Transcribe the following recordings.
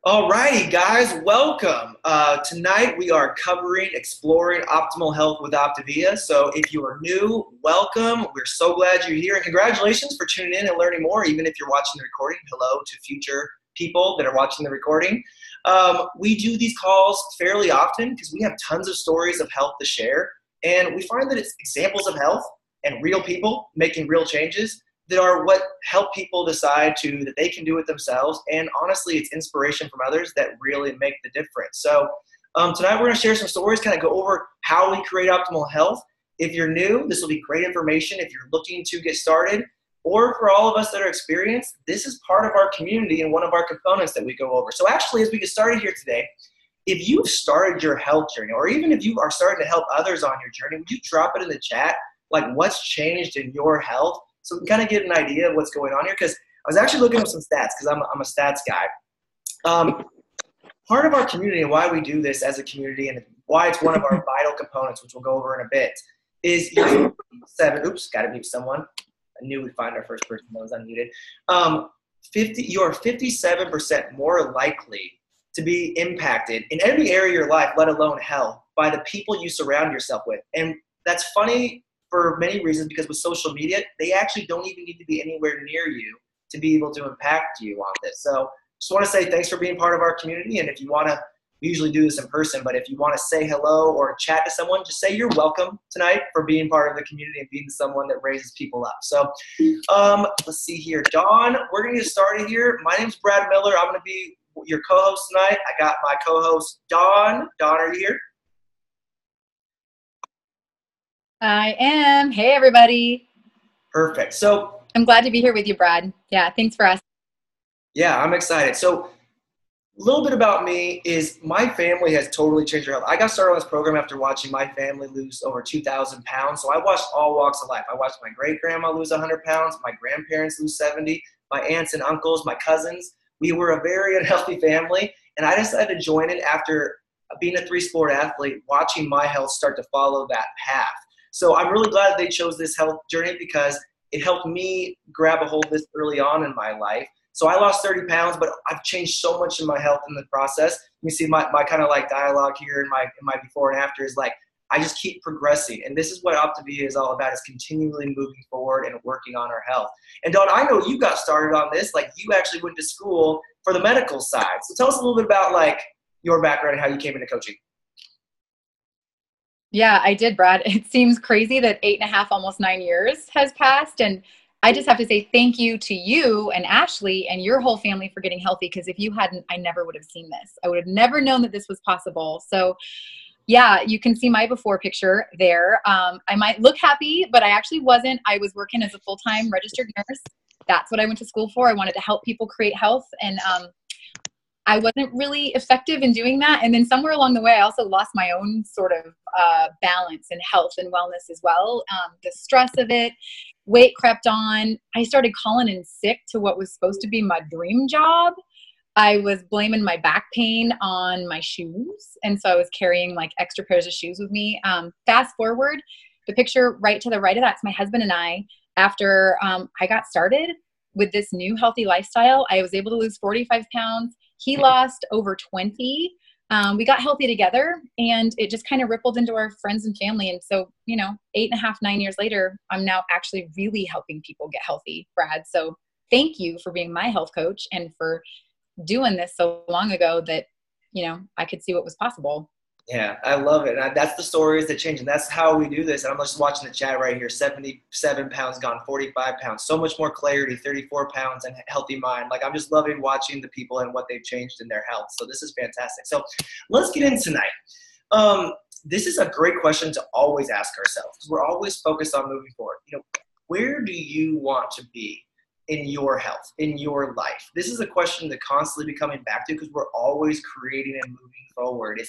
All righty, guys, welcome. Tonight we are exploring optimal health with Optavia. So if you are new, welcome. We're so glad you're here, and congratulations for tuning in and learning more, even if you're watching the recording. Hello to future people that are watching the recording. We do these calls fairly often because we have tons of stories of health to share, and we find that it's examples of health and real people making real changes that are what help people decide that they can do it themselves. And honestly, it's inspiration from others that really make the difference. So tonight we're going to share some stories, kind of go over how we create optimal health. If you're new, this will be great information. If you're looking to get started, or for all of us that are experienced, this is part of our community and one of our components that we go over. So actually, as we get started here today, if you've started your health journey, or even if you are starting to help others on your journey, would you drop it in the chat, like what's changed in your health? So we can kind of get an idea of what's going on here, because I was actually looking up some stats because I'm a stats guy. Part of our community and why we do this as a community and why it's one of our vital components, which we'll go over in a bit, is oops, got to mute someone. I knew we'd find our first person that was unmuted. You are 57% more likely to be impacted in every area of your life, let alone health, by the people you surround yourself with. And that's funny for many reasons, because with social media, they actually don't even need to be anywhere near you to be able to impact you on this. So just want to say thanks for being part of our community. And if you want to, we usually do this in person, but if you want to say hello or chat to someone, just say you're welcome tonight for being part of the community and being someone that raises people up. So let's see here. Dawn, we're going to get started here. My name's Brad Miller. I'm going to be your co-host tonight. I got my co-host, Dawn. Dawn, are you here? I am. Hey, everybody. Perfect. So I'm glad to be here with you, Brad. Yeah, thanks for asking. Yeah, I'm excited. So a little bit about me is my family has totally changed their health. I got started on this program after watching my family lose over 2,000 pounds. So I watched all walks of life. I watched my great-grandma lose 100 pounds, my grandparents lose 70, my aunts and uncles, my cousins. We were a very unhealthy family, and I decided to join it after being a three-sport athlete, watching my health start to follow that path. So I'm really glad that they chose this health journey because it helped me grab a hold of this early on in my life. So I lost 30 pounds, but I've changed so much in my health in the process. You see my kind of like dialogue here in my before and after is like, I just keep progressing. And this is what Optavia is all about, is continually moving forward and working on our health. And Dawn, I know you got started on this, like you actually went to school for the medical side. So tell us a little bit about like your background and how you came into coaching. Yeah, I did, Brad. It seems crazy that 8.5, almost 9 years has passed. And I just have to say thank you to you and Ashley and your whole family for getting healthy. Because if you hadn't, I never would have seen this. I would have never known that this was possible. So yeah, you can see my before picture there. I might look happy, but I actually wasn't. I was working as a full-time registered nurse. That's what I went to school for. I wanted to help people create health. And I wasn't really effective in doing that. And then somewhere along the way, I also lost my own sort of balance in health and wellness as well. The stress of it, weight crept on. I started calling in sick to what was supposed to be my dream job. I was blaming my back pain on my shoes. And so I was carrying like extra pairs of shoes with me. Fast forward, the picture right to the right of that's my husband and I. After I got started with this new healthy lifestyle, I was able to lose 45 pounds. He lost over 20. We got healthy together, and it just kind of rippled into our friends and family. And so, 8.5, 9 years later, I'm now actually really helping people get healthy, Brad. So thank you for being my health coach and for doing this so long ago that, I could see what was possible. Yeah, I love it. And that's the stories that change. And that's how we do this. And I'm just watching the chat right here. 77 pounds gone, 45 pounds. So much more clarity, 34 pounds and healthy mind. Like I'm just loving watching the people and what they've changed in their health. So this is fantastic. So let's get in tonight. This is a great question to always ask ourselves because we're always focused on moving forward. Where do you want to be in your health, in your life? This is a question to constantly be coming back to because we're always creating and moving forward.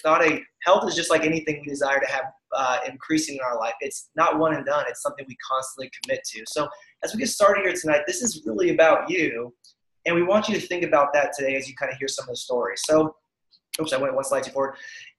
Health is just like anything we desire to have increasing in our life. It's not one and done. It's something we constantly commit to. So as we get started here tonight, this is really about you. And we want you to think about that today as you kind of hear some of the stories. So, oops, I went one slide too forward.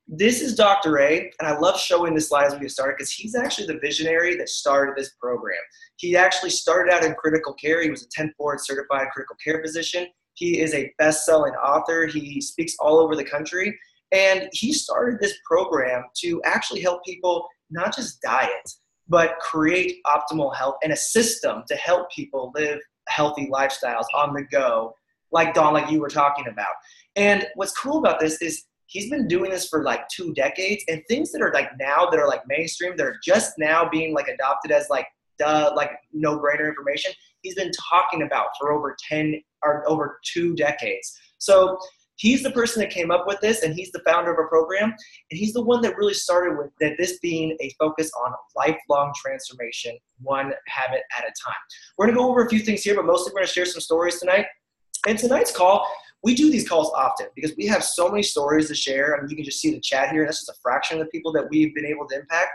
This is Dr. A, and I love showing this slide as we get started because he's actually the visionary that started this program. He actually started out in critical care. He was a 10th board certified critical care physician. He is a best-selling author. He speaks all over the country. And he started this program to actually help people not just diet, but create optimal health and a system to help people live healthy lifestyles on the go, like Dawn, like you were talking about. And what's cool about this is he's been doing this for like 2 decades, and things that are like now that are like mainstream, that are just now being like adopted as like no-brainer information, he's been talking about for over 2 decades. So he's the person that came up with this, and he's the founder of a program, and he's the one that really started with that, this being a focus on lifelong transformation, one habit at a time. We're going to go over a few things here, but mostly we're going to share some stories tonight. And tonight's call, we do these calls often because we have so many stories to share. I mean, you can just see the chat here, and that's just a fraction of the people that we've been able to impact.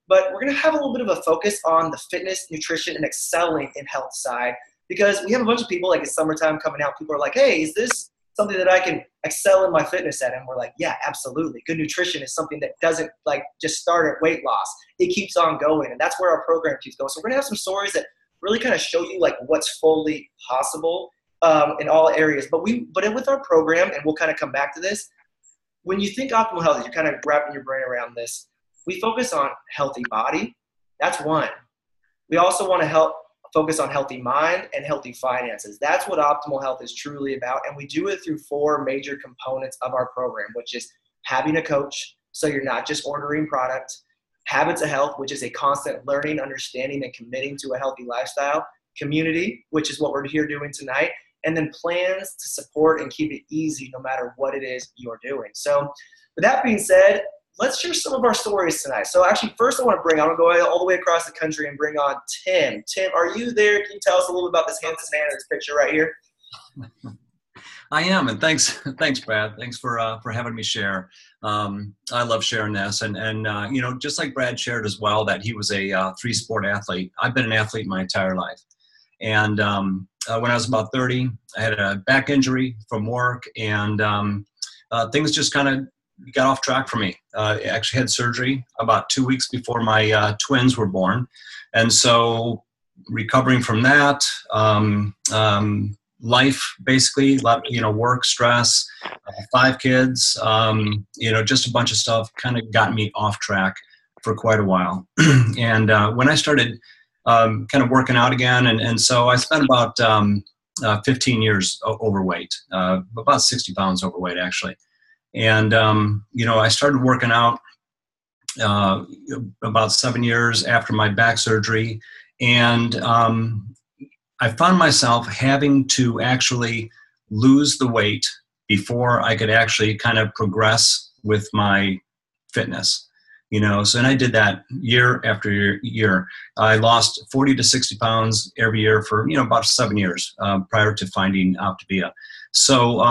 But we're going to have a little bit of a focus on the fitness, nutrition, and excelling in health side, because we have a bunch of people, like it's summertime coming out, people are like, hey, is this something that I can excel in my fitness at? And we're like, yeah, absolutely. Good nutrition is something that doesn't like just start at weight loss. It keeps on going, and that's where our program keeps going. So we're going to have some stories that really kind of show you like what's fully possible in all areas. But with our program, and we'll kind of come back to this, when you think optimal health, you're kind of wrapping your brain around this. We focus on healthy body. That's one. We also want to focus on healthy mind and healthy finances. That's what optimal health is truly about. And we do it through 4 major components of our program, which is having a coach, so you're not just ordering product; habits of health, which is a constant learning, understanding, and committing to a healthy lifestyle; community, which is what we're here doing tonight; and then plans to support and keep it easy no matter what it is you're doing. So with that being said, let's share some of our stories tonight. So actually, first I'm going to go all the way across the country and bring on Tim. Tim, are you there? Can you tell us a little bit about this handsome man in this picture right here? I am, and thanks, Brad. Thanks for having me share. I love sharing this, and you know, just like Brad shared as well, that he was a 3-sport athlete. I've been an athlete my entire life, and when I was about 30, I had a back injury from work, and things just kind of got off track for me. I actually had surgery about 2 weeks before my twins were born. And so recovering from that, life basically, you know, work, stress, 5 kids, you know, just a bunch of stuff kind of got me off track for quite a while. And when I started kind of working out again, and so I spent about 15 years overweight, about 60 pounds overweight actually. And, you know, I started working out about 7 years after my back surgery. And I found myself having to actually lose the weight before I could actually kind of progress with my fitness. You know, so, and I did that year after year. I lost 40 to 60 pounds every year for, you know, about 7 years prior to finding Optavia. So,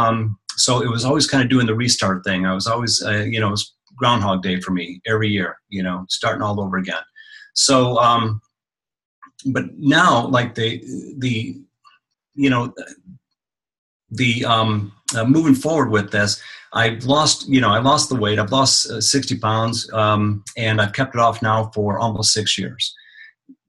so it was always kind of doing the restart thing. I was always, you know, it was Groundhog Day for me every year, you know, starting all over again. So, but now, like you know, moving forward with this, I've lost, you know, I lost the weight. I've lost 60 pounds, and I've kept it off now for almost 6 years.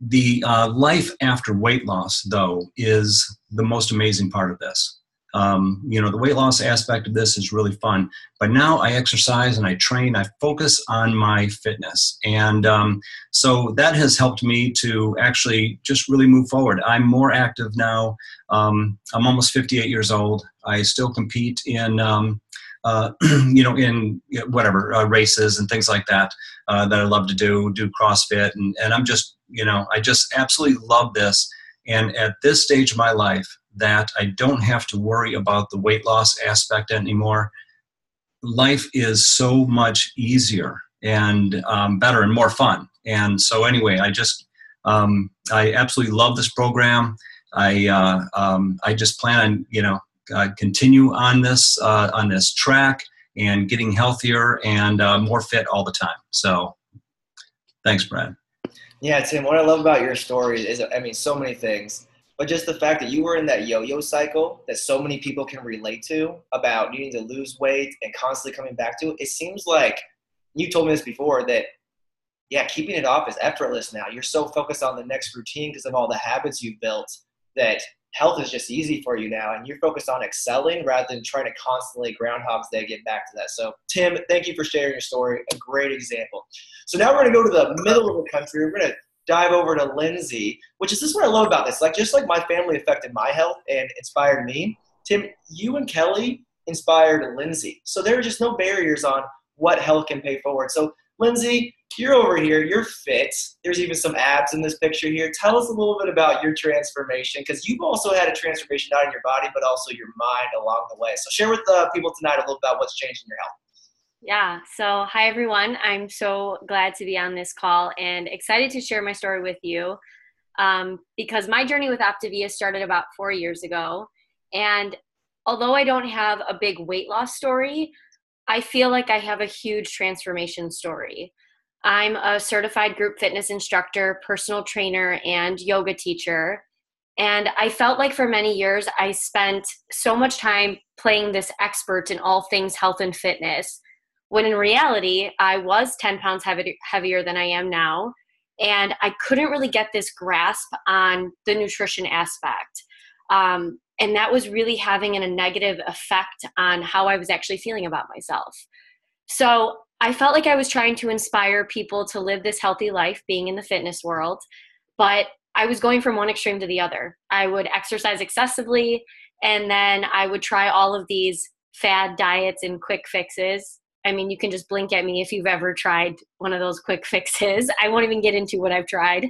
The life after weight loss, though, is the most amazing part of this. You know, the weight loss aspect of this is really fun, but now I exercise and I train, I focus on my fitness. And so that has helped me to actually just really move forward. I'm more active now. I'm almost 58 years old. I still compete in, you know, in whatever races and things like that, that I love to do CrossFit. And I'm just, you know, I just absolutely love this. And at this stage of my life, that I don't have to worry about the weight loss aspect anymore. Life is so much easier and better and more fun. And so anyway, I absolutely love this program. I just plan on, you know, continue on this track and getting healthier and more fit all the time. So thanks, Brad. Yeah, Tim, what I love about your story is, I mean, so many things, but just the fact that you were in that yo-yo cycle that so many people can relate to about needing to lose weight and constantly coming back to it. It seems like, you told me this before, that, yeah, keeping it off is effortless now. You're so focused on the next routine because of all the habits you've built that health is just easy for you now, and you're focused on excelling rather than trying to constantly Groundhog's Day get back to that. So Tim, thank you for sharing your story. A great example. So now we're going to go to the middle of the country. We're going to dive over to Lindsey, which is this is what I love about this. Like, just like my family affected my health and inspired me, Tim, you and Kelly inspired Lindsey. So there are just no barriers on what health can pay forward. So Lindsey, you're over here, you're fit. There's even some abs in this picture here. Tell us a little bit about your transformation, because you've also had a transformation not in your body, but also your mind along the way. So share with the people tonight a little about what's changed in your health. Yeah. So hi, everyone. I'm so glad to be on this call and excited to share my story with you, because my journey with Optavia started about 4 years ago. And although I don't have a big weight loss story, I feel like I have a huge transformation story. I'm a certified group fitness instructor, personal trainer, and yoga teacher. And I felt like for many years, I spent so much time playing this expert in all things health and fitness, when in reality, I was 10 pounds heavier than I am now. And I couldn't really get this grasp on the nutrition aspect. And that was really having a negative effect on how I was actually feeling about myself. So I felt like I was trying to inspire people to live this healthy life being in the fitness world, but I was going from one extreme to the other. I would exercise excessively, and then I would try all of these fad diets and quick fixes. I mean, you can just blink at me if you've ever tried one of those quick fixes. I won't even get into what I've tried,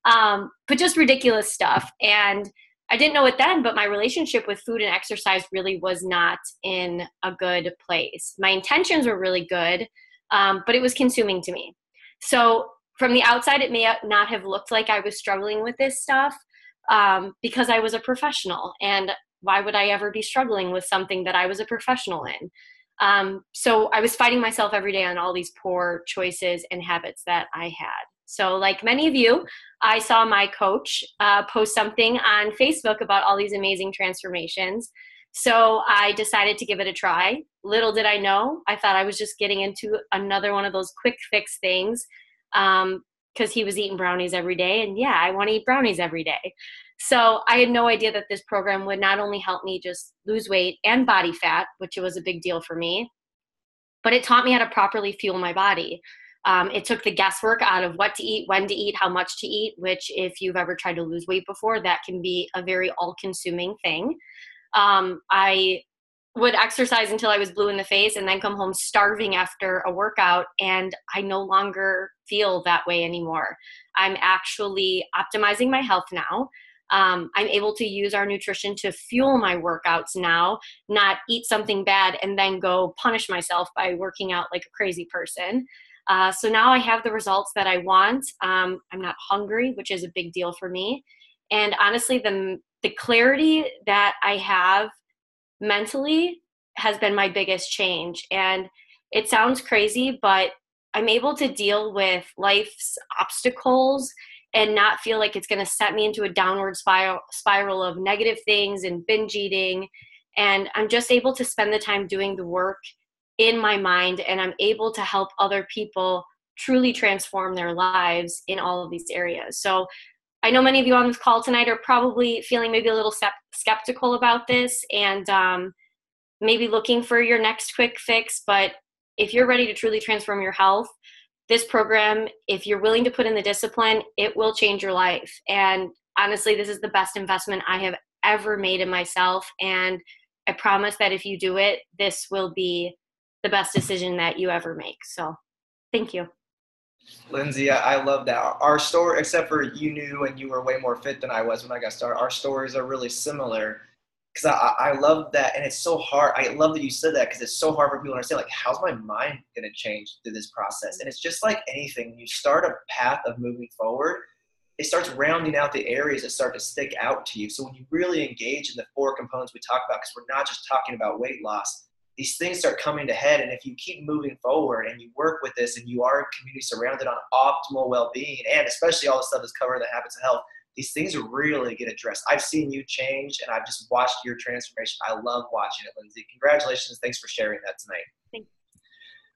but just ridiculous stuff. And I didn't know it then, but my relationship with food and exercise really was not in a good place. My intentions were really good, but it was consuming to me. So from the outside, it may not have looked like I was struggling with this stuff, because I was a professional. And why would I ever be struggling with something that I was a professional in? So I was fighting myself every day on all these poor choices and habits that I had. So like many of you, I saw my coach post something on Facebook about all these amazing transformations. So I decided to give it a try. Little did I know, I thought I was just getting into another one of those quick fix things, because he was eating brownies every day. And yeah, I want to eat brownies every day. So I had no idea that this program would not only help me just lose weight and body fat, which was a big deal for me, but it taught me how to properly fuel my body. It took the guesswork out of what to eat, when to eat, how much to eat, which if you've ever tried to lose weight before, that can be a very all-consuming thing. I would exercise until I was blue in the face and then come home starving after a workout, and I no longer feel that way anymore. I'm actually optimizing my health now. I'm able to use our nutrition to fuel my workouts now, not eat something bad and then go punish myself by working out like a crazy person. So now I have the results that I want. I'm not hungry, which is a big deal for me. And honestly, the clarity that I have mentally has been my biggest change. And it sounds crazy, but I'm able to deal with life's obstacles and not feel like it's going to set me into a downward spiral of negative things and binge eating. And I'm just able to spend the time doing the work in my mind, and I'm able to help other people truly transform their lives in all of these areas. So I know many of you on this call tonight are probably feeling maybe a little skeptical about this, and maybe looking for your next quick fix. But if you're ready to truly transform your health, this program, if you're willing to put in the discipline, it will change your life. And honestly, this is the best investment I have ever made in myself. And I promise that if you do it, this will be the best decision that you ever make. So thank you. Lindsey, I love that. Our story, except for you knew and you were way more fit than I was when I got started, our stories are really similar. Because I love that, and it's so hard. I love that you said that, because it's so hard for people to understand, like, how's my mind going to change through this process? And it's just like anything. When you start a path of moving forward, it starts rounding out the areas that start to stick out to you. So when you really engage in the 4 components we talk about, because we're not just talking about weight loss, these things start coming to head. And if you keep moving forward and you work with this and you are in community surrounded on optimal well-being, and especially all the stuff that's covered in the habits of health, these things really get addressed. I've seen you change, and I've just watched your transformation. I love watching it, Lindsey. Congratulations. Thanks for sharing that tonight. Thanks.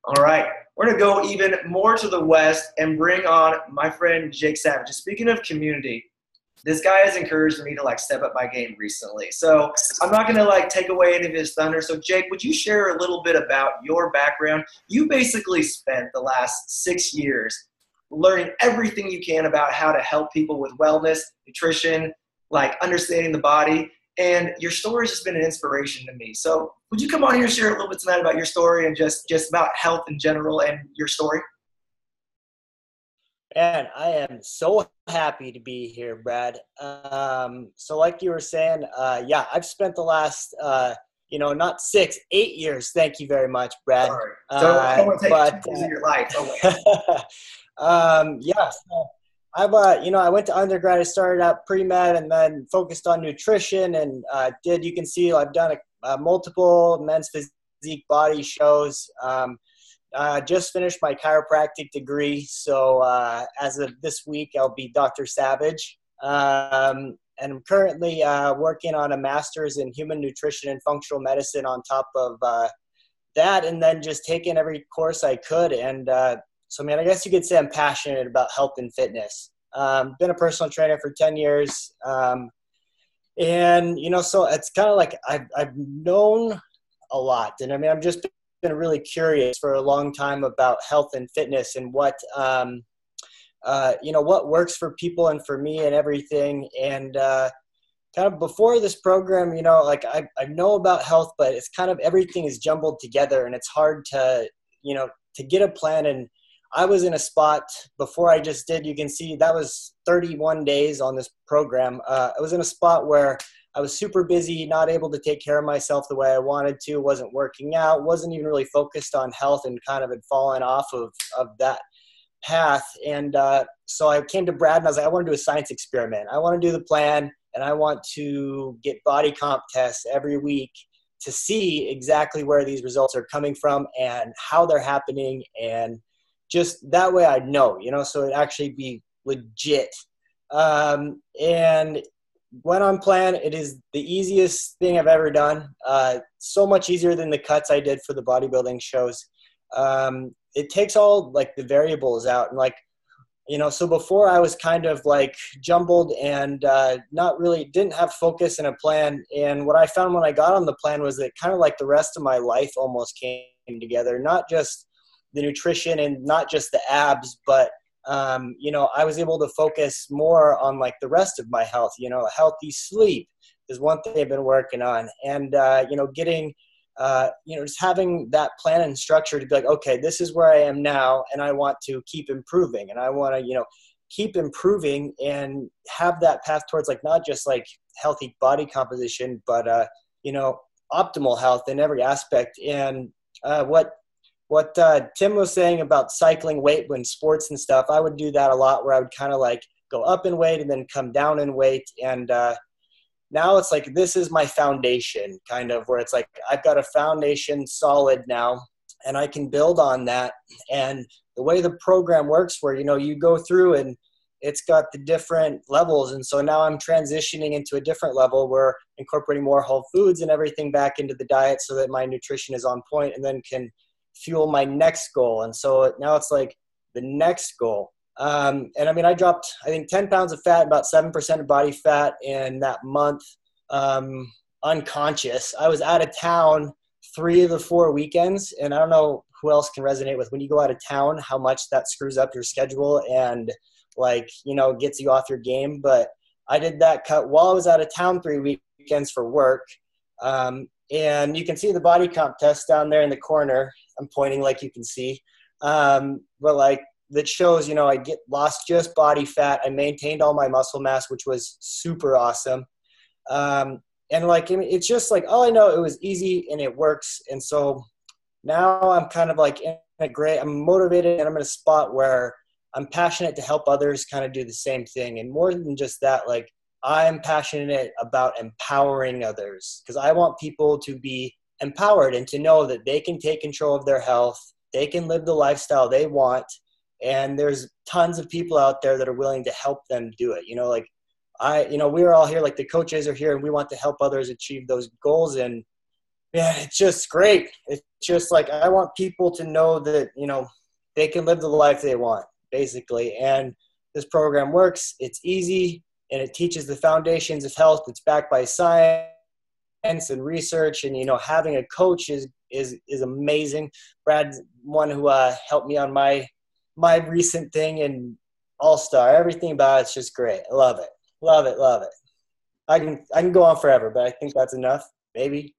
All right. We're going to go even more to the west and bring on my friend Jake Savage. Speaking of community, this guy has encouraged me to like step up my game recently. So I'm not going to like take away any of his thunder. So Jake, would you share a little bit about your background? You basically spent the last 6 years learning everything you can about how to help people with wellness, nutrition, like understanding the body. And your story has just been an inspiration to me. So would you come on here and share a little bit tonight about your story and just about health in general and your story? Man, I am so happy to be here, Brad. So like you were saying, yeah, I've spent the last, not 6, 8 years. Thank you very much, Brad. Sorry. I don't want to take 2 years of your life. Yeah. So I went to undergrad. I started out pre-med and then focused on nutrition and you can see I've done multiple men's physique body shows. Just finished my chiropractic degree. So as of this week, I'll be Dr. Savage. And I'm currently working on a master's in human nutrition and functional medicine on top of that, and then just taking every course I could. And so, man, I guess you could say I'm passionate about health and fitness. Been a personal trainer for 10 years. So it's kind of like I've known a lot. And I mean, I'm just been really curious for a long time about health and fitness and what works for people and for me and everything. And kind of before this program, I know about health, but it's kind of everything is jumbled together and it's hard to get a plan. And I was in a spot before I just did, you can see that was 31 days on this program. I was in a spot where I was super busy, not able to take care of myself the way I wanted to, wasn't working out, wasn't even really focused on health and kind of had fallen off of that path. And so I came to Brad and I was like, I want to do a science experiment. I want to do the plan and I want to get body comp tests every week to see exactly where these results are coming from and how they're happening. And just that way I'd know, so it'd actually be legit. And went on plan. It is the easiest thing I've ever done. So much easier than the cuts I did for the bodybuilding shows. It takes all like the variables out and so before I was kind of like jumbled and not really didn't have focus and a plan. And what I found when I got on the plan was that kind of like the rest of my life almost came together, not just the nutrition and not just the abs, but I was able to focus more on like the rest of my health, healthy sleep is one thing I've been working on. And, getting, just having that plan and structure to be like, okay, this is where I am now. And I want to keep improving and I want to, keep improving and have that path towards like, not just like healthy body composition, but, optimal health in every aspect. And, what Tim was saying about cycling weight when sports and stuff, I would do that a lot where I would kind of like go up in weight and then come down in weight. And now it's like, this is my foundation kind of where it's like, I've got a foundation solid now and I can build on that. And the way the program works where, you go through and it's got the different levels. And so now I'm transitioning into a different level where incorporating more whole foods and everything back into the diet so that my nutrition is on point and then can fuel my next goal. And so now it's like the next goal. And I mean, I dropped, I think 10 pounds of fat, about 7% of body fat in that month, unconscious. I was out of town 3 of the 4 weekends. And I don't know who else can resonate with when you go out of town, how much that screws up your schedule and gets you off your game. But I did that cut while I was out of town 3 weekends for work. And you can see the body comp test down there in the corner. I'm pointing like you can see. But like that shows, I lost just body fat. I maintained all my muscle mass, which was super awesome. And it's just like, all I know, it was easy and it works. And so now I'm kind of like I'm motivated and I'm in a spot where I'm passionate to help others kind of do the same thing. And more than just that, like I'm passionate about empowering others because I want people to be empowered and to know that they can take control of their health. They can live the lifestyle they want. And there's tons of people out there that are willing to help them do it. We're all here, like the coaches are here and we want to help others achieve those goals. And yeah, it's just great. It's just like, I want people to know that, they can live the life they want basically. And this program works. It's easy. and it teaches the foundations of health. It's backed by science and research, and having a coach is amazing. Brad's one who helped me on my recent thing, and all-star. Everything about it's just great. I love it. I can go on forever, but I think that's enough. Maybe.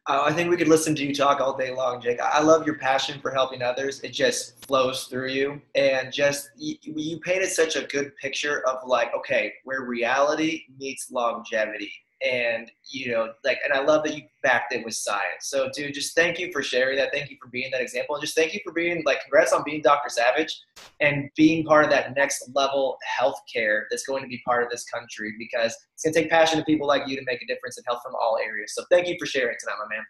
I think we could listen to you talk all day long, Jake. I love your passion for helping others. It just flows through you, and just you painted such a good picture of like, okay, where reality meets longevity. And, and I love that you backed it with science. So, dude, just thank you for sharing that. Thank you for being that example. And just thank you for being, congrats on being Dr. Savage and being part of that next level healthcare that's going to be part of this country, because it's going to take passionate people like you to make a difference in health from all areas. So thank you for sharing tonight, my man.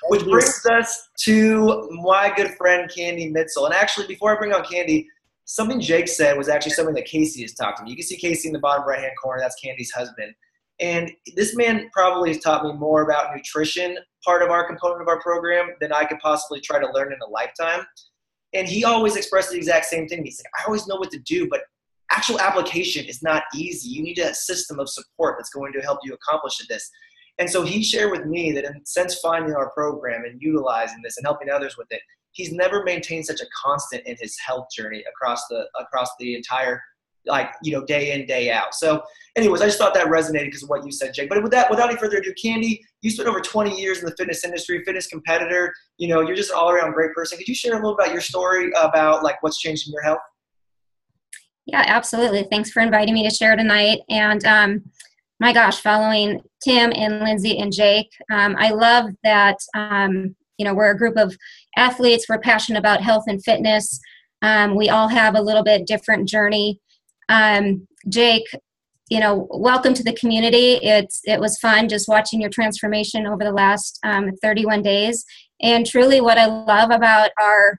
Which brings us to my good friend, Kandi Mitzel. And actually, before I bring on Kandi, something Jake said was actually something that Casey has talked to me. You can see Casey in the bottom right-hand corner. That's Kandi's husband. And this man probably has taught me more about nutrition, part of our component of our program, than I could possibly try to learn in a lifetime. And he always expressed the exact same thing. He's like, I always know what to do, but actual application is not easy. You need a system of support that's going to help you accomplish this. And so he shared with me that since finding our program and utilizing this and helping others with it, he's never maintained such a constant in his health journey across the entire day in, day out. So anyways, I just thought that resonated because of what you said, Jake. But without any further ado, Kandi, you spent over 20 years in the fitness industry, fitness competitor. You're just an all-around great person. Could you share a little about your story about what's changed in your health? Yeah, absolutely. Thanks for inviting me to share tonight. And my gosh, following Tim and Lindsey and Jake, I love that, we're a group of athletes. We're passionate about health and fitness. We all have a little bit different journey. Jake, welcome to the community. It was fun just watching your transformation over the last 31 days. And truly what I love about our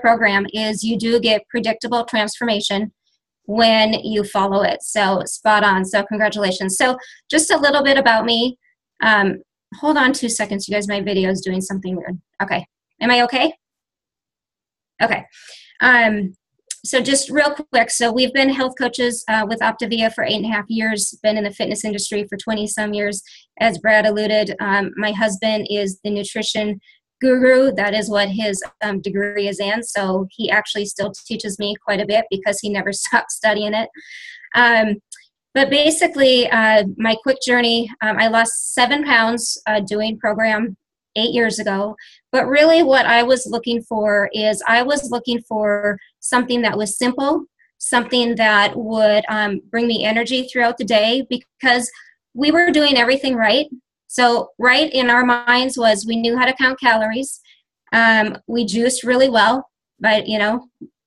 program is you do get predictable transformation when you follow it. So spot on. So congratulations. So just a little bit about me. Hold on 2 seconds. You guys, my video is doing something weird. Okay. Am I okay? Okay. So just real quick, so we've been health coaches with Optavia for 8.5 years, been in the fitness industry for 20-some years. As Brad alluded, my husband is the nutrition guru. That is what his degree is in, so he actually still teaches me quite a bit because he never stopped studying it. But basically, my quick journey, I lost 7 pounds doing program 8 years ago. But really what I was looking for is I was looking for something that was simple, something that would bring me energy throughout the day, because we were doing everything right. So right in our minds was we knew how to count calories. We juiced really well, but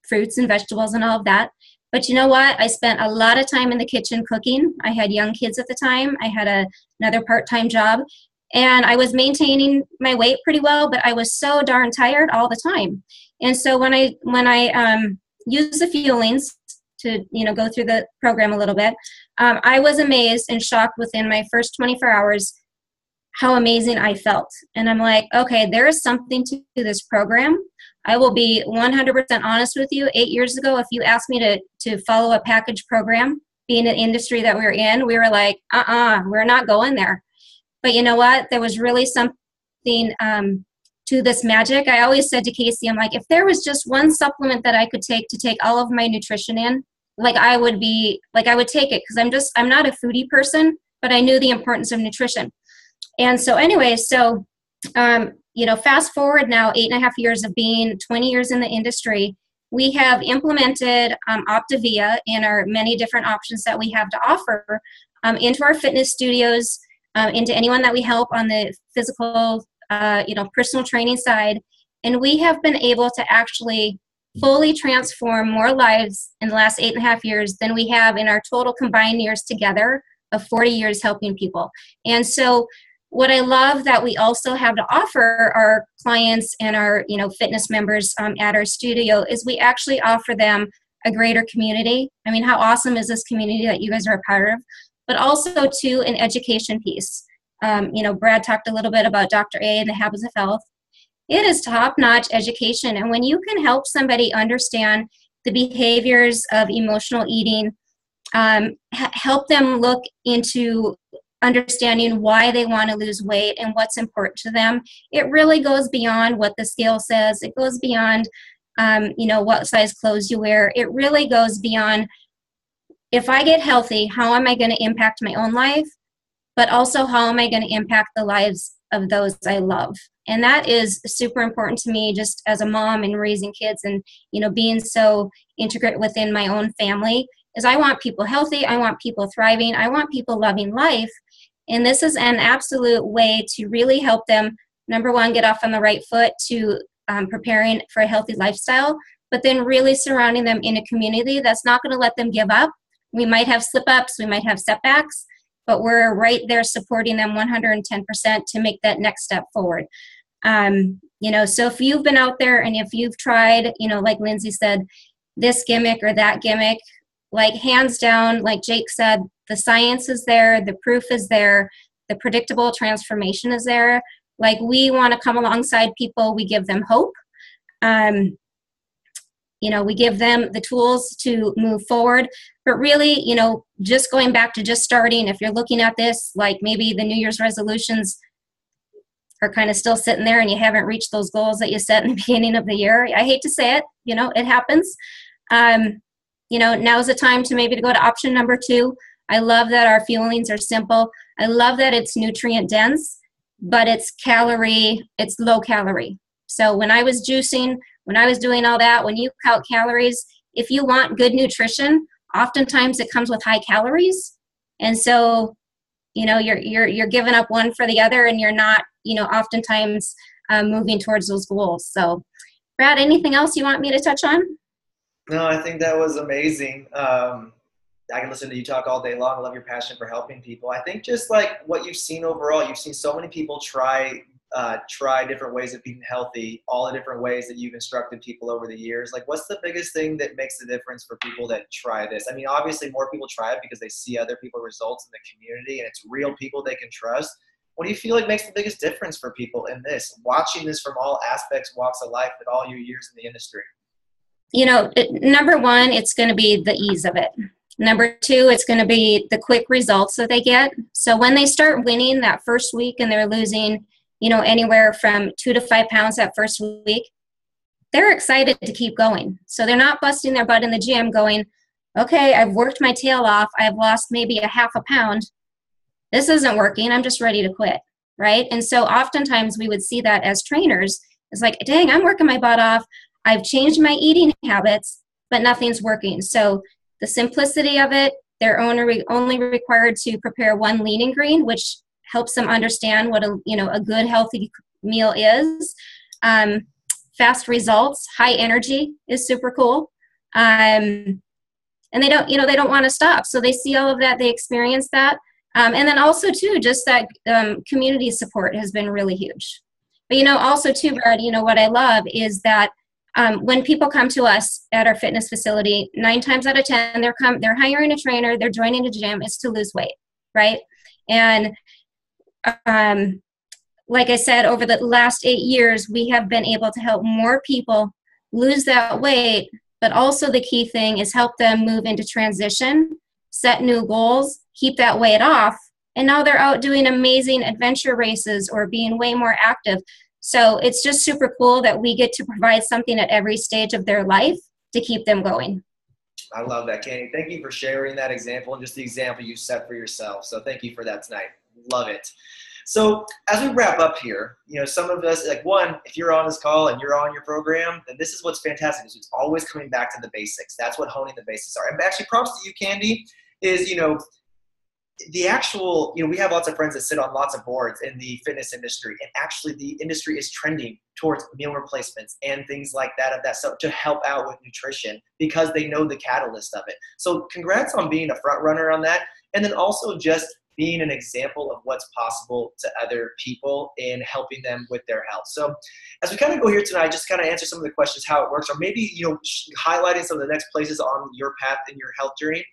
fruits and vegetables and all of that. But you know what? I spent a lot of time in the kitchen cooking. I had young kids at the time. I had another part-time job. And I was maintaining my weight pretty well, but I was so darn tired all the time. And so when I used the fuelings to go through the program a little bit, I was amazed and shocked within my first 24 hours how amazing I felt. And I'm like, okay, there is something to this program. I will be 100% honest with you. 8 years ago, if you asked me to follow a package program, being an industry that we were in, we were like, we're not going there. But you know what? There was really something to this magic. I always said to Casey, I'm like, if there was just one supplement that I could take to take all of my nutrition in, I would take it, because I'm not a foodie person, but I knew the importance of nutrition. And so anyway, fast forward now 8.5 years of being 20 years in the industry, we have implemented Optavia in our many different options that we have to offer into our fitness studios, into anyone that we help on the physical, personal training side. And we have been able to actually fully transform more lives in the last 8.5 years than we have in our total combined years together of 40 years helping people. And so what I love that we also have to offer our clients and our fitness members at our studio is we actually offer them a greater community. I mean, how awesome is this community that you guys are a part of? But also to an education piece. Brad talked a little bit about Dr. A and the Habits of Health. It is top-notch education. And when you can help somebody understand the behaviors of emotional eating, help them look into understanding why they want to lose weight and what's important to them. It really goes beyond what the scale says. It goes beyond, what size clothes you wear. It really goes beyond, if I get healthy, how am I going to impact my own life? But also, how am I going to impact the lives of those I love? And that is super important to me, just as a mom and raising kids and, being so integrate within my own family, is I want people healthy. I want people thriving. I want people loving life. And this is an absolute way to really help them, number one, get off on the right foot to preparing for a healthy lifestyle, but then really surrounding them in a community that's not going to let them give up. We might have slip-ups, we might have setbacks, but we're right there supporting them 110% to make that next step forward. So if you've been out there and if you've tried, like Lindsey said, this gimmick or that gimmick, like hands down, like Jake said, the science is there, the proof is there, the predictable transformation is there. Like, we want to come alongside people, we give them hope. We give them the tools to move forward. But really, just going back to just starting, if you're looking at this, like maybe the New Year's resolutions are kind of still sitting there and you haven't reached those goals that you set in the beginning of the year. I hate to say it, it happens. Now's the time to maybe to go to option number 2. I love that our fuelings are simple. I love that it's nutrient dense, but it's low calorie. So when I was juicing, when I was doing all that, when you count calories, if you want good nutrition, oftentimes it comes with high calories. And so, you're giving up one for the other, and you're not, oftentimes moving towards those goals. So, Brad, anything else you want me to touch on? No, I think that was amazing. I can listen to you talk all day long. I love your passion for helping people. I think just like what you've seen overall, you've seen so many people try different ways of being healthy, all the different ways that you've instructed people over the years. Like, what's the biggest thing that makes the difference for people that try this? I mean, obviously more people try it because they see other people results in the community and it's real people they can trust. What do you feel like makes the biggest difference for people in this, watching this from all aspects, walks of life, with all your years in the industry? Number one, it's going to be the ease of it. Number 2, it's going to be the quick results that they get. So when they start winning that first week and they're losing, anywhere from 2 to 5 pounds that first week, they're excited to keep going. So they're not busting their butt in the gym going, okay, I've worked my tail off. I've lost maybe a half a pound. This isn't working. I'm just ready to quit, right? And so oftentimes we would see that as trainers. It's like, dang, I'm working my butt off. I've changed my eating habits, but nothing's working. So the simplicity of it, they're only required to prepare one lean and green, which helps them understand what a good healthy meal is. Fast results, high energy is super cool. And they don't want to stop. So they see all of that, they experience that. And then also too, just that community support has been really huge. But also too, Brad, what I love is that when people come to us at our fitness facility, 9 times out of 10, they're hiring a trainer, they're joining a gym, it's to lose weight, right? And like I said, over the last 8 years, we have been able to help more people lose that weight, but also the key thing is help them move into transition, set new goals, keep that weight off, and now they're out doing amazing adventure races or being way more active. So it's just super cool that we get to provide something at every stage of their life to keep them going. I love that, Kandi. Thank you for sharing that example and just the example you set for yourself. So thank you for that tonight. Love it. So as we wrap up here, some of us, like, one, if you're on this call and you're on your program, then this is what's fantastic. Is it's always coming back to the basics. That's what honing the basics are. And actually, props to you, Kandi, is, the actual, we have lots of friends that sit on lots of boards in the fitness industry, and actually the industry is trending towards meal replacements and things like that, of that stuff, to help out with nutrition because they know the catalyst of it. So congrats on being a front runner on that. And then also just being an example of what's possible to other people in helping them with their health. So as we kind of go here tonight, just kind of answer some of the questions, how it works, or maybe, highlighting some of the next places on your path in your health journey.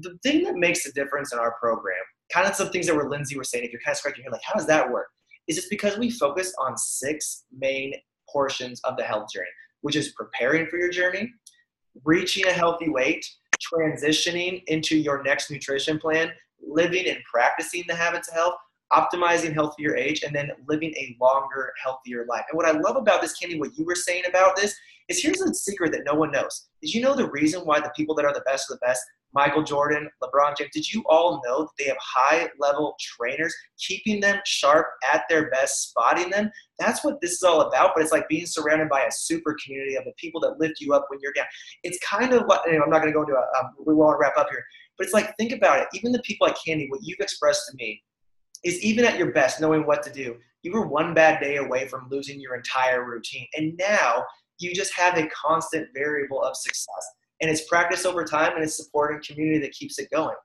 The thing that makes the difference in our program, kind of some things that Lindsey were saying, if you're kind of scratching your head, like, how does that work? Is it's because we focus on 6 main portions of the health journey, which is preparing for your journey, reaching a healthy weight, transitioning into your next nutrition plan, living and practicing the habits of health, optimizing healthier age, and then living a longer, healthier life. And what I love about this, Kandi, what you were saying about this, is here's a secret that no one knows. Did you know the reason why the people that are the best are the best? Michael Jordan, LeBron James, did you all know that they have high-level trainers keeping them sharp at their best, spotting them? That's what this is all about, but it's like being surrounded by a super community of the people that lift you up when you're down. It's kind of what, I'm not going to go into we want to wrap up here, but it's like, think about it. Even the people like Kandi, what you've expressed to me, is even at your best, knowing what to do. You were one bad day away from losing your entire routine. And now you just have a constant variable of success. And it's practice over time, and it's support and community that keeps it going.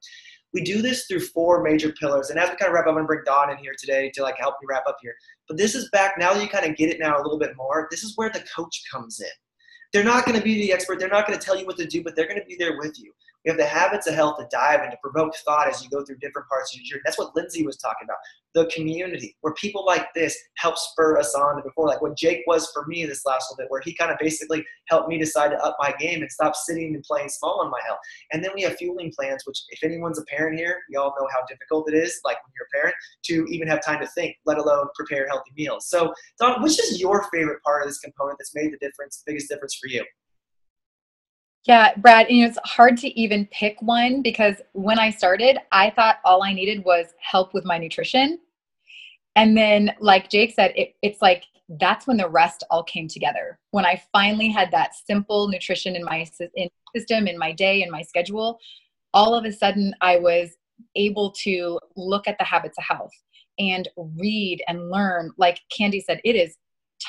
We do this through 4 major pillars. And as we kind of wrap up, I'm going to bring Dawn in here today to like help me wrap up here. But this is back, now that you kind of get it now a little bit more, this is where the coach comes in. They're not going to be the expert. They're not going to tell you what to do, but they're going to be there with you. We have the habits of health to dive and to provoke thought as you go through different parts of your journey. That's what Lindsey was talking about. The community, where people like this help spur us on to before, like what Jake was for me this last little bit, where he kind of basically helped me decide to up my game and stop sitting and playing small on my health. And then we have fueling plans, which if anyone's a parent here, you all know how difficult it is, like when you're a parent, to even have time to think, let alone prepare healthy meals. So Dawn, which is your favorite part of this component that's made the difference, biggest difference for you? Yeah, Brad, it's hard to even pick one because when I started, I thought all I needed was help with my nutrition. And then, like Jake said, it's like that's when the rest all came together. When I finally had that simple nutrition in my system, in my day, in my schedule, all of a sudden I was able to look at the habits of health and read and learn. Like Kandi said, it is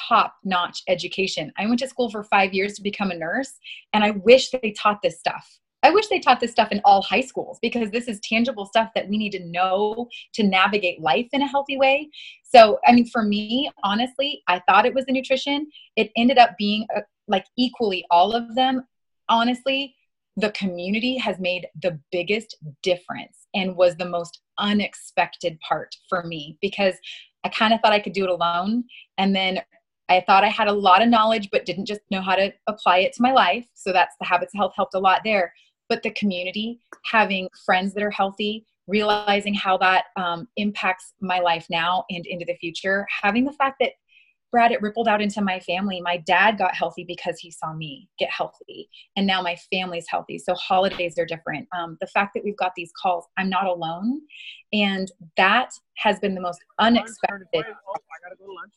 top-notch education. I went to school for 5 years to become a nurse, and I wish they taught this stuff. I wish they taught this stuff in all high schools because this is tangible stuff that we need to know to navigate life in a healthy way. So, for me, honestly, I thought it was the nutrition. It ended up being like equally all of them. Honestly, the community has made the biggest difference and was the most unexpected part for me because I kind of thought I could do it alone. And then I thought I had a lot of knowledge, but didn't just know how to apply it to my life. So that's the habits of health helped a lot there. But the community, having friends that are healthy, realizing how that impacts my life now and into the future, having the fact that, Brad, it rippled out into my family. My dad got healthy because he saw me get healthy. And now my family's healthy. So holidays are different. The fact that we've got these calls, I'm not alone. And that has been the most unexpected. Oh, I gotta go to lunch.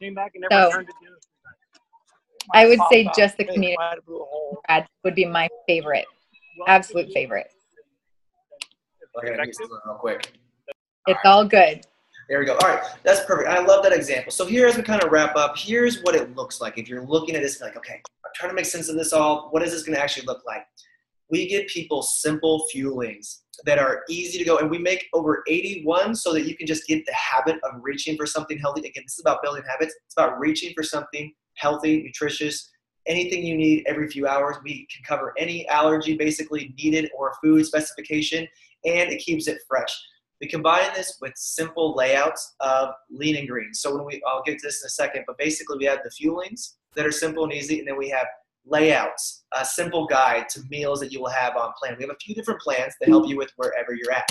Came back and never turned it in. I would say just the community, Brad, would be my favorite, absolute favorite. I gotta use this one real quick. It's all good. There we go. All right, that's perfect. I love that example. So here, as we kind of wrap up, here's what it looks like. If you're looking at this, like, okay, I'm trying to make sense of this all. What is this going to actually look like? We give people simple fuelings that are easy to go, and we make over 81 so that you can just get the habit of reaching for something healthy. Again, this is about building habits. It's about reaching for something healthy, nutritious, anything you need every few hours. We can cover any allergy basically needed or food specification, and it keeps it fresh. We combine this with simple layouts of lean and green. So I'll get to this in a second, but basically we have the fuelings that are simple and easy, and then we have layouts, a simple guide to meals that you will have on plan. We have a few different plans to help you with wherever you're at.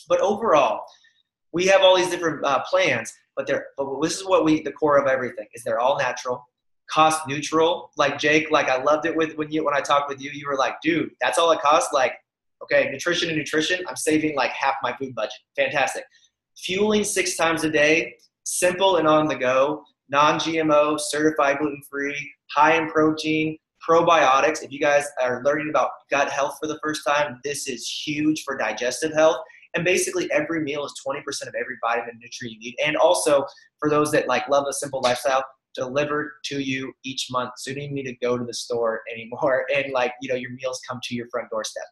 But overall, we have all these different plans, but this is what the core of everything is. They're all natural, cost neutral. Like Jake, like I loved it when I talked with you, you were like, dude, that's all it costs. Like, okay, nutrition, I'm saving like half my food budget. Fantastic. Fueling 6 times a day, simple and on the go, non-GMO, certified gluten-free, high in protein, probiotics. If you guys are learning about gut health for the first time, this is huge for digestive health. And basically every meal is 20% of every vitamin and nutrient you need. And also for those that like love a simple lifestyle, delivered to you each month. So you don't even need to go to the store anymore. And your meals come to your front doorstep.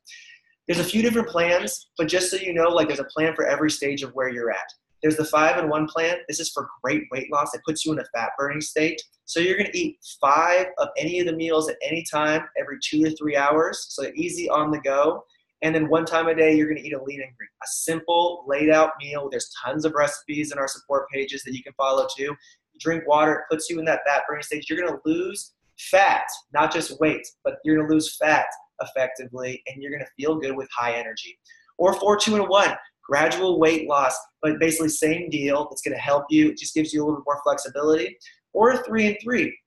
There's a few different plans, but just so you know, like there's a plan for every stage of where you're at. There's the 5-in-1 plan. This is for great weight loss. It puts you in a fat burning state. So you're going to eat 5 of any of the meals at any time every 2 to 3 hours. So easy on the go. And then 1 time a day, you're going to eat a lean and green, a simple laid out meal. There's tons of recipes in our support pages that you can follow too. You drink water. It puts you in that fat burning stage. You're going to lose fat, not just weight, but you're going to lose fat effectively, and you're going to feel good with high energy. Or 4, 2, and 1, gradual weight loss, but basically same deal. It's going to help you. It just gives you a little bit more flexibility. Or 3 and 3,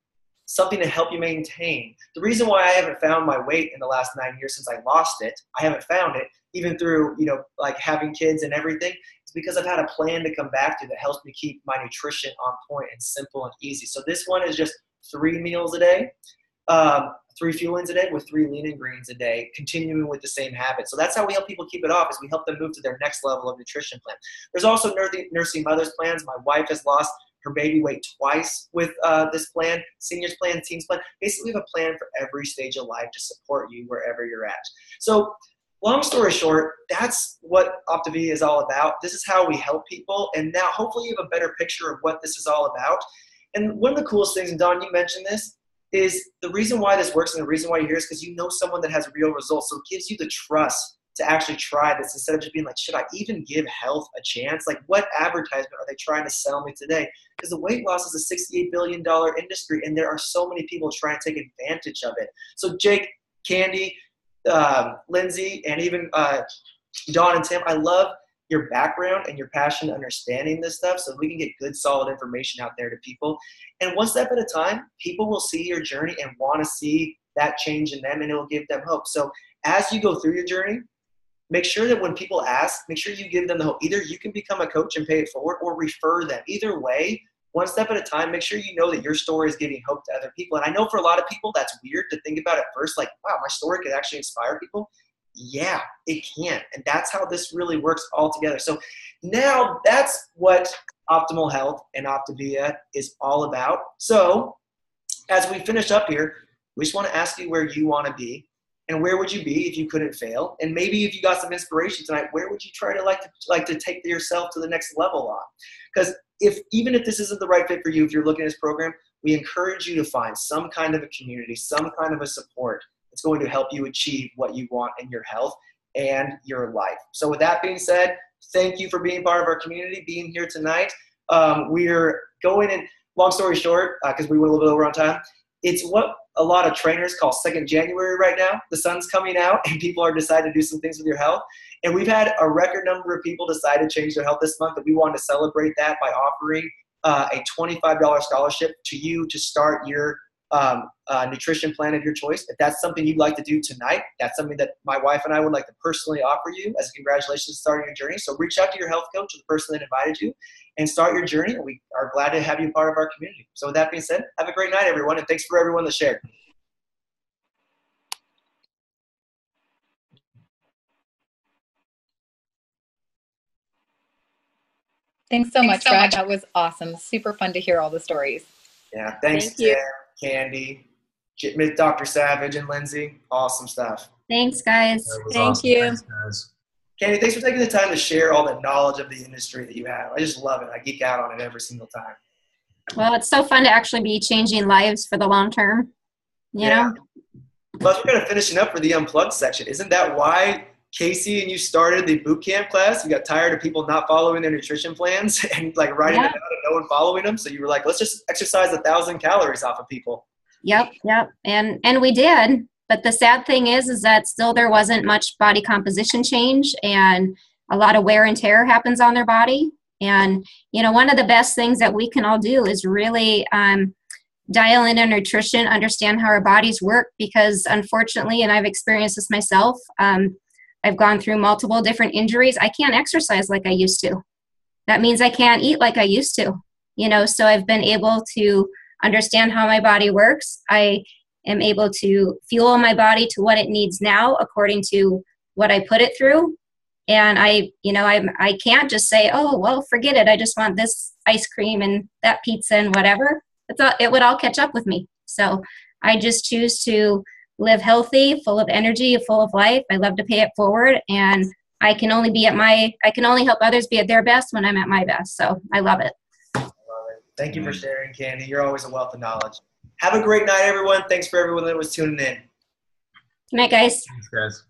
something to help you maintain. The reason why I haven't found my weight in the last 9 years since I lost it, I haven't found it, even through, like having kids and everything, is because I've had a plan to come back to that helps me keep my nutrition on point and simple and easy. So this one is just 3 meals a day, 3 fuel-ins a day with 3 lean and greens a day, continuing with the same habit. So that's how we help people keep it off, is we help them move to their next level of nutrition plan. There's also nursing mothers plans. My wife has lost her baby weight twice with this plan, seniors plan, teens plan. Basically, we have a plan for every stage of life to support you wherever you're at. So long story short, that's what Optavia is all about. This is how we help people. And now hopefully you have a better picture of what this is all about. And one of the coolest things, and Don, you mentioned this, is the reason why this works and the reason why you're here is because you know someone that has real results. So it gives you the trust to actually try this instead of just being like, should I even give health a chance? Like, what advertisement are they trying to sell me today? Because the weight loss is a $68 billion industry, and there are so many people trying to take advantage of it. So Jake, Kandi, Lindsey, and even Dawn and Tim, I love your background and your passion understanding this stuff so we can get good, solid information out there to people. And one step at a time, people will see your journey and want to see that change in them, and it will give them hope. So as you go through your journey, make sure that when people ask, make sure you give them the hope. Either you can become a coach and pay it forward, or refer them. Either way, one step at a time, make sure you know that your story is giving hope to other people. And I know for a lot of people that's weird to think about at first, like, wow, my story could actually inspire people. Yeah, it can. And that's how this really works all together. So now that's what optimal health and Optavia is all about. So as we finish up here, we just want to ask you where you want to be. And where would you be if you couldn't fail? And maybe if you got some inspiration tonight, where would you try to like to take yourself to the next level on? Because even if this isn't the right fit for you, if you're looking at this program, we encourage you to find some kind of a community, some kind of a support that's going to help you achieve what you want in your health and your life. So with that being said, thank you for being part of our community, being here tonight. We're going in, long story short, because we went a little bit over on time, it's what a lot of trainers call 2nd January right now. The sun's coming out and people are deciding to do some things with your health. And we've had a record number of people decide to change their health this month, and we wanted to celebrate that by offering a $25 scholarship to you to start your nutrition plan of your choice. If that's something you'd like to do tonight, that's something that my wife and I would like to personally offer you as a congratulations to starting your journey. So reach out to your health coach or the person that invited you and start your journey. And we are glad to have you part of our community. So with that being said, have a great night, everyone. And thanks for everyone that shared. Thanks so much, Brad. That was awesome. Super fun to hear all the stories. Yeah, thanks, Tim, Kandi, Dr. Savage, and Lindsey. Awesome stuff. Thanks, guys. Thank you. Thanks, guys. Kandi, thanks for taking the time to share all the knowledge of the industry that you have. I just love it. I geek out on it every single time. Well, it's so fun to actually be changing lives for the long term, you know? Plus, we're kind of finishing up for the Unplugged section. Isn't that why Casey and you started the boot camp class? You got tired of people not following their nutrition plans and like writing them out and no one following them. So you were like, let's just exercise 1,000 calories off of people. Yep. And we did. But the sad thing is that still there wasn't much body composition change, and a lot of wear and tear happens on their body. And, you know, one of the best things that we can all do is really dial in our nutrition, understand how our bodies work, because unfortunately, and I've experienced this myself, I've gone through multiple different injuries. I can't exercise like I used to. That means I can't eat like I used to, you know, so I've been able to understand how my body works. I am able to fuel my body to what it needs now according to what I put it through. And I can't just say, oh, well, forget it. I just want this ice cream and that pizza and whatever. It would all catch up with me. So I just choose to live healthy, full of energy, full of life. I love to pay it forward, and I can only help others be at their best when I'm at my best. So I love it. Thank you for sharing, Kandi. You're always a wealth of knowledge. Have a great night, everyone. Thanks for everyone that was tuning in. Good night, guys. Thanks, guys.